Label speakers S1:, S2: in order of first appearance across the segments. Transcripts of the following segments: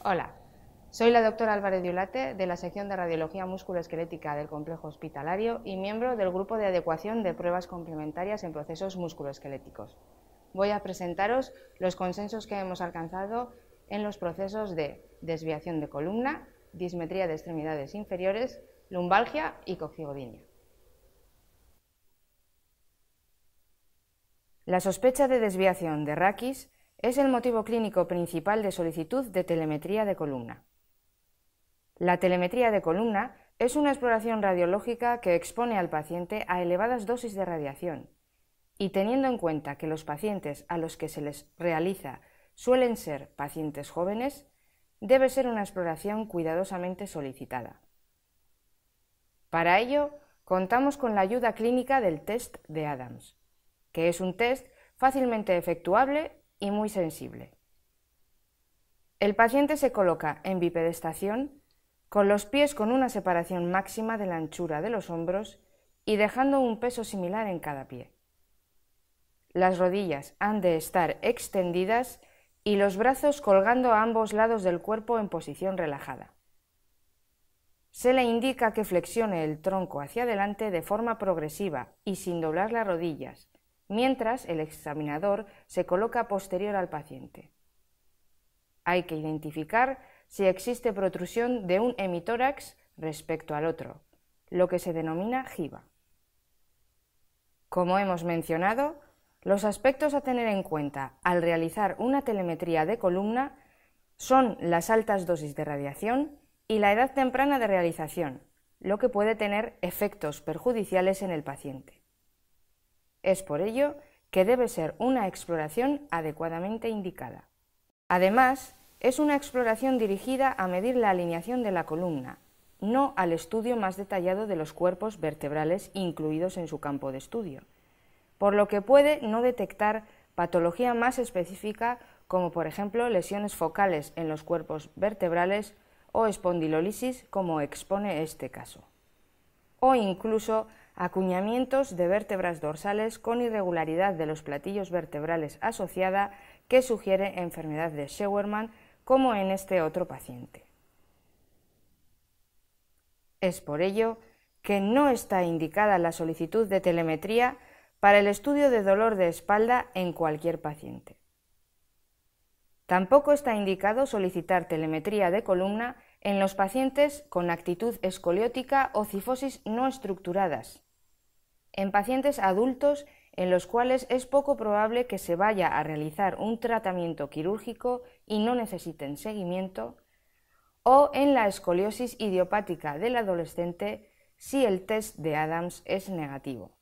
S1: Hola, soy la doctora Álvarez de Ulate de la sección de Radiología Musculoesquelética del Complejo Hospitalario y miembro del Grupo de Adecuación de Pruebas Complementarias en Procesos Musculoesqueléticos. Voy a presentaros los consensos que hemos alcanzado en los procesos de desviación de columna, dismetría de extremidades inferiores, lumbalgia y coccidiodia. La sospecha de desviación de raquis es el motivo clínico principal de solicitud de telemetría de columna. La telemetría de columna es una exploración radiológica que expone al paciente a elevadas dosis de radiación y, teniendo en cuenta que los pacientes a los que se les realiza suelen ser pacientes jóvenes, debe ser una exploración cuidadosamente solicitada. Para ello, contamos con la ayuda clínica del test de Adams, que es un test fácilmente efectuable y muy sensible. El paciente se coloca en bipedestación con los pies con una separación máxima de la anchura de los hombros y dejando un peso similar en cada pie. Las rodillas han de estar extendidas y los brazos colgando a ambos lados del cuerpo en posición relajada. Se le indica que flexione el tronco hacia adelante de forma progresiva y sin doblar las rodillas, mientras el examinador se coloca posterior al paciente. Hay que identificar si existe protrusión de un hemitórax respecto al otro, lo que se denomina giba. Como hemos mencionado, los aspectos a tener en cuenta al realizar una telemetría de columna son las altas dosis de radiación y la edad temprana de realización, lo que puede tener efectos perjudiciales en el paciente. Es por ello que debe ser una exploración adecuadamente indicada. Además, es una exploración dirigida a medir la alineación de la columna, no al estudio más detallado de los cuerpos vertebrales incluidos en su campo de estudio, por lo que puede no detectar patología más específica como por ejemplo lesiones focales en los cuerpos vertebrales o espondilolisis como expone este caso, o incluso acuñamientos de vértebras dorsales con irregularidad de los platillos vertebrales asociada que sugiere enfermedad de Scheuermann como en este otro paciente. Es por ello que no está indicada la solicitud de telemetría para el estudio de dolor de espalda en cualquier paciente. Tampoco está indicado solicitar telemetría de columna en los pacientes con actitud escoliótica o cifosis no estructuradas, en pacientes adultos en los cuales es poco probable que se vaya a realizar un tratamiento quirúrgico y no necesiten seguimiento, o en la escoliosis idiopática del adolescente si el test de Adams es negativo.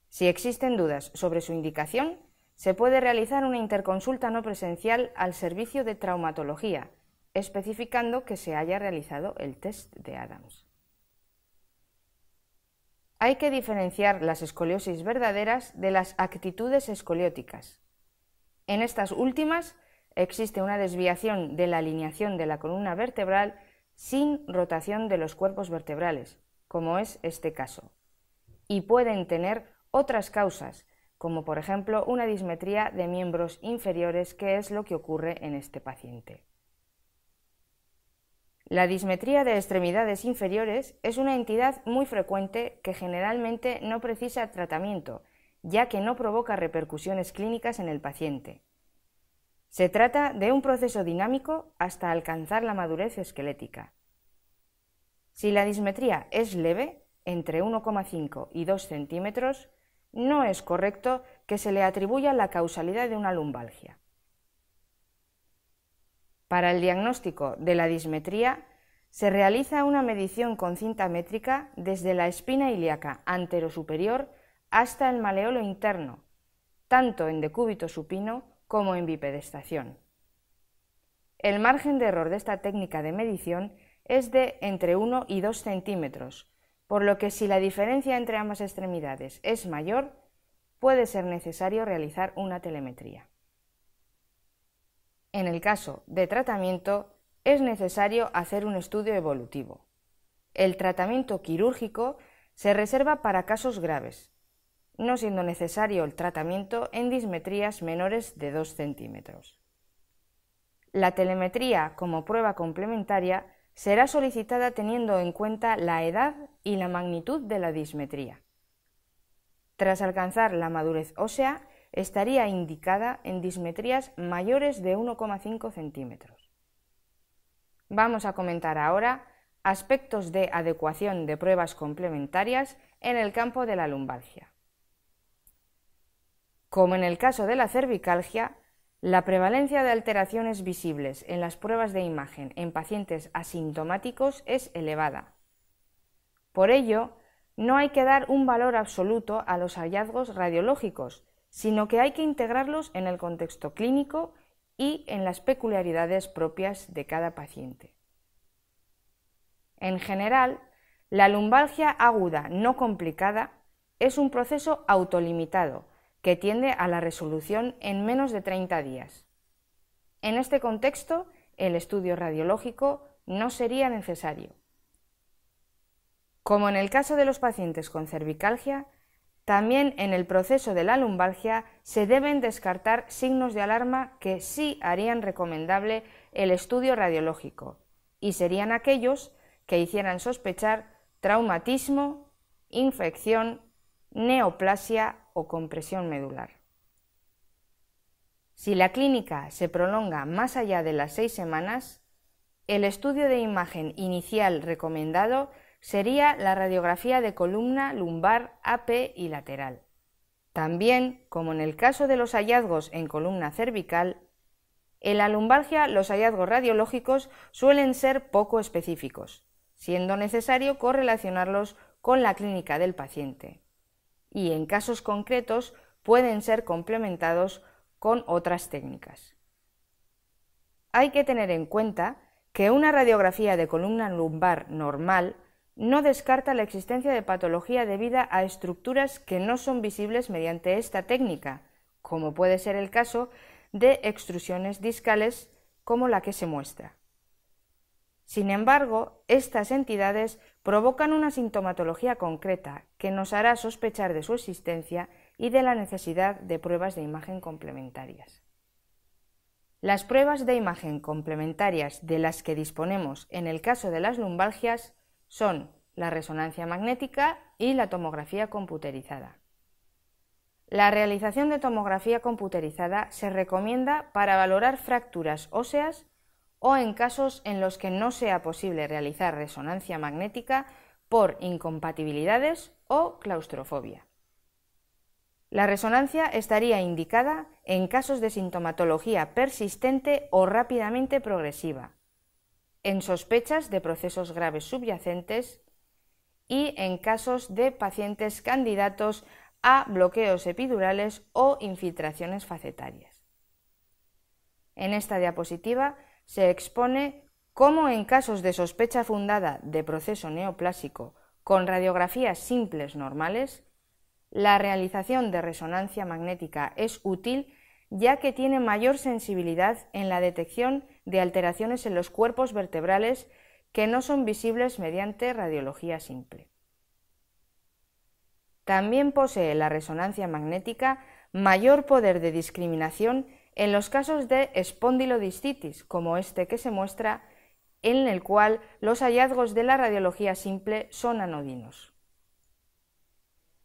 S1: Si existen dudas sobre su indicación, se puede realizar una interconsulta no presencial al servicio de traumatología, especificando que se haya realizado el test de Adams. Hay que diferenciar las escoliosis verdaderas de las actitudes escolióticas. En estas últimas existe una desviación de la alineación de la columna vertebral sin rotación de los cuerpos vertebrales, como es este caso, y pueden tener otras causas, como por ejemplo una dismetría de miembros inferiores, que es lo que ocurre en este paciente. La dismetría de extremidades inferiores es una entidad muy frecuente que generalmente no precisa tratamiento, ya que no provoca repercusiones clínicas en el paciente. Se trata de un proceso dinámico hasta alcanzar la madurez esquelética. Si la dismetría es leve, entre 1,5 y 2 centímetros, no es correcto que se le atribuya la causalidad de una lumbalgia. Para el diagnóstico de la dismetría se realiza una medición con cinta métrica desde la espina ilíaca anterosuperior hasta el maleolo interno, tanto en decúbito supino como en bipedestación. El margen de error de esta técnica de medición es de entre 1 y 2 centímetros, por lo que si la diferencia entre ambas extremidades es mayor, puede ser necesario realizar una telemetría. En el caso de tratamiento, es necesario hacer un estudio evolutivo. El tratamiento quirúrgico se reserva para casos graves, no siendo necesario el tratamiento en dismetrías menores de 2 centímetros. la telemetría como prueba complementaria será solicitada teniendo en cuenta la edad y la magnitud de la dismetría. Tras alcanzar la madurez ósea, estaría indicada en dismetrías mayores de 1,5 centímetros. Vamos a comentar ahora aspectos de adecuación de pruebas complementarias en el campo de la lumbalgia. Como en el caso de la cervicalgia, la prevalencia de alteraciones visibles en las pruebas de imagen en pacientes asintomáticos es elevada. Por ello, no hay que dar un valor absoluto a los hallazgos radiológicos, sino que hay que integrarlos en el contexto clínico y en las peculiaridades propias de cada paciente. En general, la lumbalgia aguda no complicada es un proceso autolimitado que tiende a la resolución en menos de 30 días. En este contexto, el estudio radiológico no sería necesario. Como en el caso de los pacientes con cervicalgia, también en el proceso de la lumbalgia se deben descartar signos de alarma que sí harían recomendable el estudio radiológico, y serían aquellos que hicieran sospechar traumatismo, infección, neoplasia o compresión medular. Si la clínica se prolonga más allá de las 6 semanas, el estudio de imagen inicial recomendado sería la radiografía de columna lumbar AP y lateral. También, como en el caso de los hallazgos en columna cervical, en la lumbalgia los hallazgos radiológicos suelen ser poco específicos, siendo necesario correlacionarlos con la clínica del paciente, y en casos concretos pueden ser complementados con otras técnicas. Hay que tener en cuenta que una radiografía de columna lumbar normal no descarta la existencia de patología debida a estructuras que no son visibles mediante esta técnica, como puede ser el caso de extrusiones discales como la que se muestra. Sin embargo, estas entidades provocan una sintomatología concreta que nos hará sospechar de su existencia y de la necesidad de pruebas de imagen complementarias. Las pruebas de imagen complementarias de las que disponemos en el caso de las lumbalgias son la resonancia magnética y la tomografía computerizada. La realización de tomografía computerizada se recomienda para valorar fracturas óseas o en casos en los que no sea posible realizar resonancia magnética por incompatibilidades o claustrofobia. La resonancia estaría indicada en casos de sintomatología persistente o rápidamente progresiva, en sospechas de procesos graves subyacentes y en casos de pacientes candidatos a bloqueos epidurales o infiltraciones facetarias. En esta diapositiva se expone cómo en casos de sospecha fundada de proceso neoplásico con radiografías simples normales, la realización de resonancia magnética es útil ya que tiene mayor sensibilidad en la detección de alteraciones en los cuerpos vertebrales que no son visibles mediante radiología simple. También posee la resonancia magnética mayor poder de discriminación en los casos de espondilodiscitis, como este que se muestra, en el cual los hallazgos de la radiología simple son anodinos.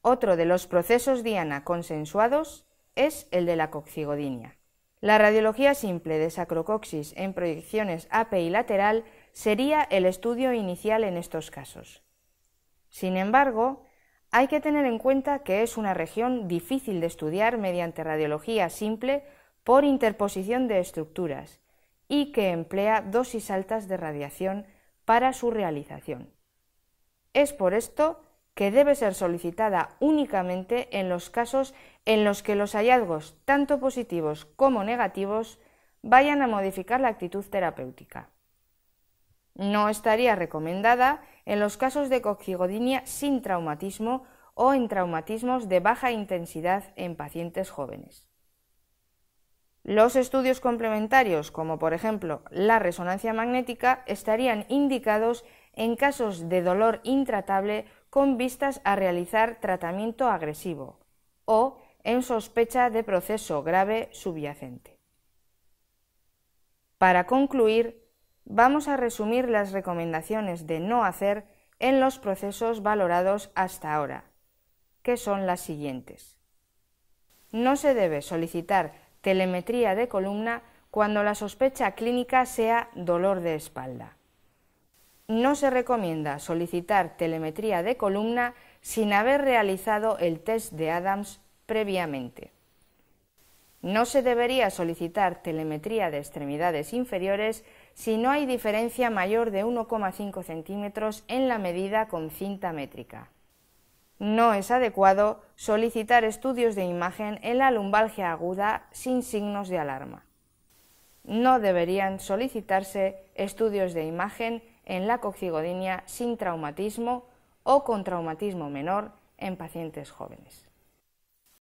S1: Otro de los procesos diana consensuados es el de la coccigodinia. La radiología simple de sacrococcus en proyecciones AP y lateral sería el estudio inicial en estos casos. Sin embargo, hay que tener en cuenta que es una región difícil de estudiar mediante radiología simple por interposición de estructuras y que emplea dosis altas de radiación para su realización. Es por esto que debe ser solicitada únicamente en los casos en los que los hallazgos, tanto positivos como negativos, vayan a modificar la actitud terapéutica. No estaría recomendada en los casos de coccigodinia sin traumatismo o en traumatismos de baja intensidad en pacientes jóvenes. Los estudios complementarios, como por ejemplo la resonancia magnética, estarían indicados en casos de dolor intratable con vistas a realizar tratamiento agresivo o en sospecha de proceso grave subyacente. Para concluir, vamos a resumir las recomendaciones de no hacer en los procesos valorados hasta ahora, que son las siguientes. No se debe solicitar telemetría de columna cuando la sospecha clínica sea dolor de espalda. No se recomienda solicitar telemetría de columna sin haber realizado el test de Adams previamente. No se debería solicitar telemetría de extremidades inferiores si no hay diferencia mayor de 1,5 centímetros en la medida con cinta métrica. No es adecuado solicitar estudios de imagen en la lumbalgia aguda sin signos de alarma. No deberían solicitarse estudios de imagen en la coccigodynia sin traumatismo o con traumatismo menor en pacientes jóvenes.